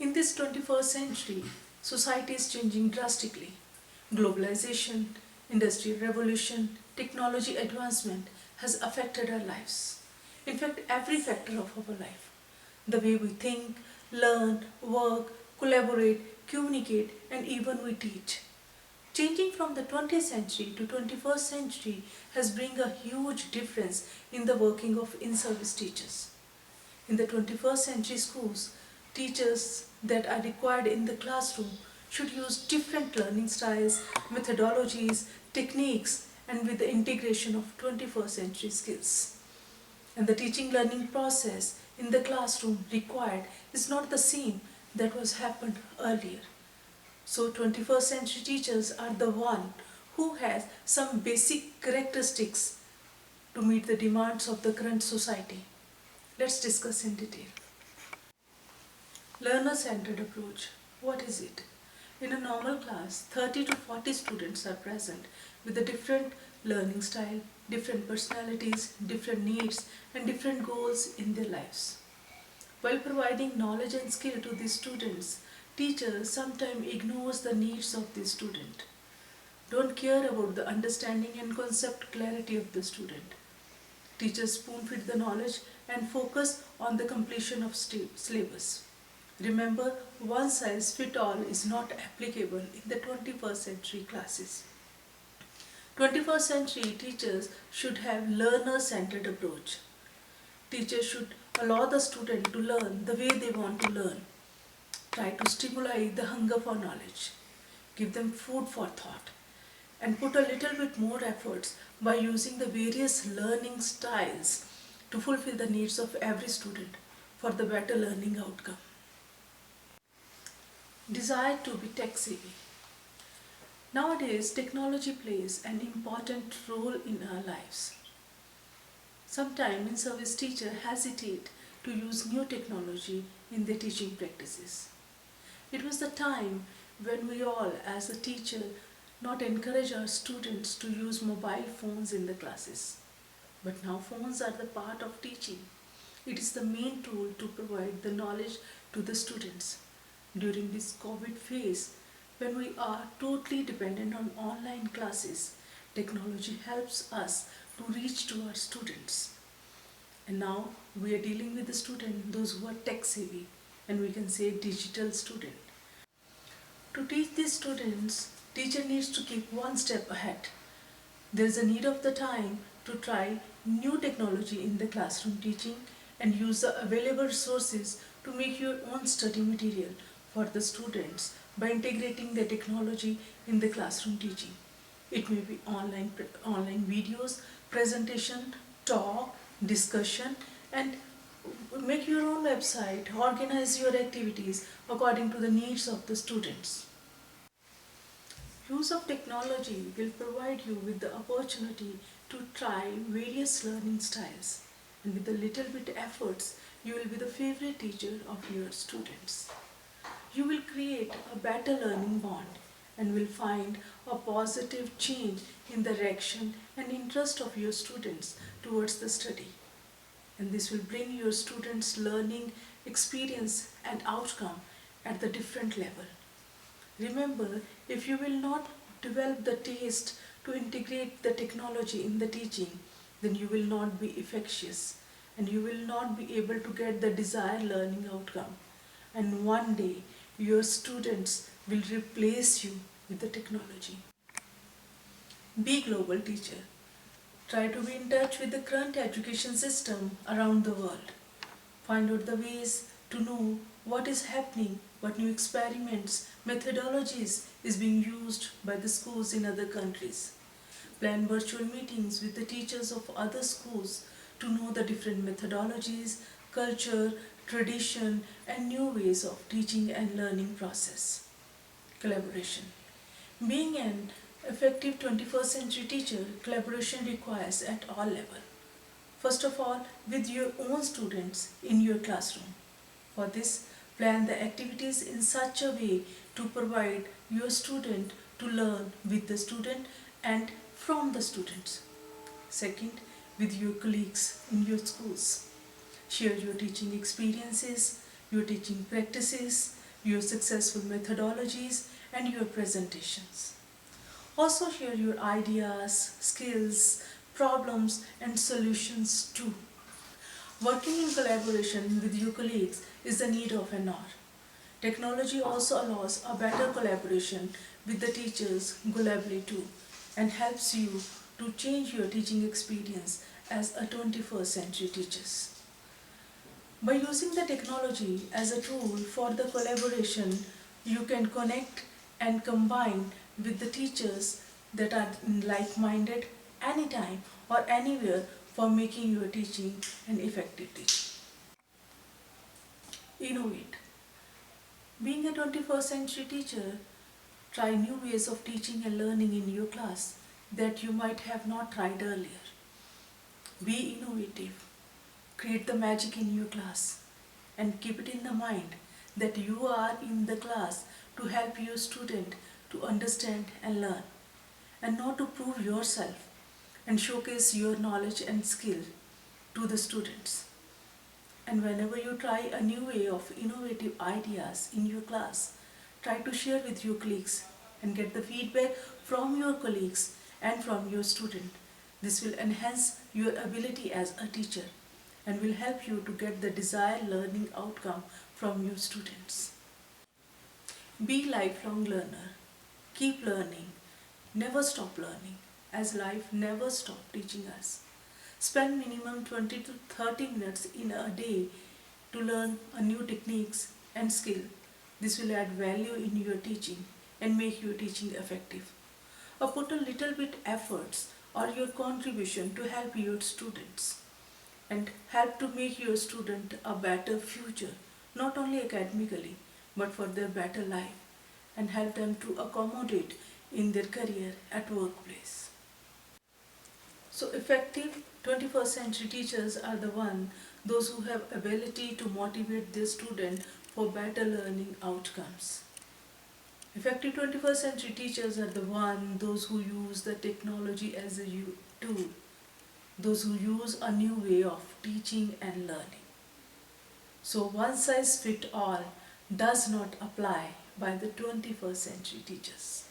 In this 21st century, society is changing drastically. Globalization, industrial revolution, technology advancement has affected our lives. In fact, every factor of our life. The way we think, learn, work, collaborate, communicate, and even we teach. Changing from the 20th century to 21st century has bring a huge difference in the working of in-service teachers. In the 21st century schools, teachers that are required in the classroom should use different learning styles, methodologies, techniques, and with the integration of 21st century skills. And the teaching learning process in the classroom required is not the same that was happened earlier. So 21st century teachers are the one who has some basic characteristics to meet the demands of the current society. Let's discuss in detail. Learner-centered approach. What is it? In a normal class, 30 to 40 students are present with a different learning style, different personalities, different needs, and different goals in their lives. While providing knowledge and skill to these students, teachers sometimes ignores the needs of the student, don't care about the understanding and concept clarity of the student. Teachers spoon-feed the knowledge and focus on the completion of syllabus. Remember, one size fits all is not applicable in the 21st century classes. 21st century teachers should have learner-centered approach. Teachers should allow the student to learn the way they want to learn. Try to stimulate the hunger for knowledge. Give them food for thought. And put a little bit more efforts by using the various learning styles to fulfill the needs of every student for the better learning outcome. Desire to be tech savvy. Nowadays, technology plays an important role in our lives. Sometimes in-service teachers hesitate to use new technology in their teaching practices. It was the time when we all, as a teacher, not encourage our students to use mobile phones in the classes. But now phones are the part of teaching. It is the main tool to provide the knowledge to the students. During this COVID phase, when we are totally dependent on online classes, technology helps us to reach to our students. And now we are dealing with the student, those who are tech savvy, and we can say digital student. To teach these students, teacher needs to keep one step ahead. There is a need of the time to try new technology in the classroom teaching and use the available resources to make your own study material for the students by integrating the technology in the classroom teaching. It may be online videos, presentation, talk, discussion, and make your own website, organize your activities according to the needs of the students. Use of technology will provide you with the opportunity to try various learning styles, and with a little bit efforts, you will be the favorite teacher of your students. You will create a better learning bond and will find a positive change in the direction and interest of your students towards the study. And this will bring your students' learning experience and outcome at the different level. Remember, if you will not develop the taste to integrate the technology in the teaching, then you will not be efficacious and you will not be able to get the desired learning outcome. And one day, your students will replace you with the technology. Be global teacher. Try to be in touch with the current education system around the world. Find out the ways to know what is happening, what new experiments, methodologies is being used by the schools in other countries. Plan virtual meetings with the teachers of other schools to know the different methodologies, culture, tradition, and new ways of teaching and learning process. Collaboration. Being an effective 21st century teacher, collaboration requires at all levels. First of all, with your own students in your classroom. For this, plan the activities in such a way to provide your student to learn with the student and from the students. Second, with your colleagues in your schools. Share your teaching experiences, your teaching practices, your successful methodologies, and your presentations. Also share your ideas, skills, problems, and solutions too. Working in collaboration with your colleagues is the need of an hour. Technology also allows a better collaboration with the teachers globally too, and helps you to change your teaching experience as a 21st century teachers. By using the technology as a tool for the collaboration, you can connect and combine with the teachers that are like-minded anytime or anywhere for making your teaching an effective teaching. Innovate. Being a 21st century teacher, try new ways of teaching and learning in your class that you might have not tried earlier. Be innovative. Create the magic in your class and keep it in the mind that you are in the class to help your student to understand and learn, and not to prove yourself and showcase your knowledge and skill to the students. And whenever you try a new way of innovative ideas in your class, try to share with your colleagues and get the feedback from your colleagues and from your student. This will enhance your ability as a teacher and will help you to get the desired learning outcome from your students. Be lifelong learner. Keep learning. Never stop learning, as life never stops teaching us. Spend minimum 20 to 30 minutes in a day to learn a new techniques and skill. This will add value in your teaching and make your teaching effective. Or put a little bit efforts or your contribution to help your students and help to make your student a better future, not only academically but for their better life, and help them to accommodate in their career at workplace. So effective 21st century teachers are the one those who have ability to motivate their student for better learning outcomes. Effective 21st century teachers are the one those who use the technology as a tool, those who use a new way of teaching and learning. So one size fit all does not apply by the 21st century teachers.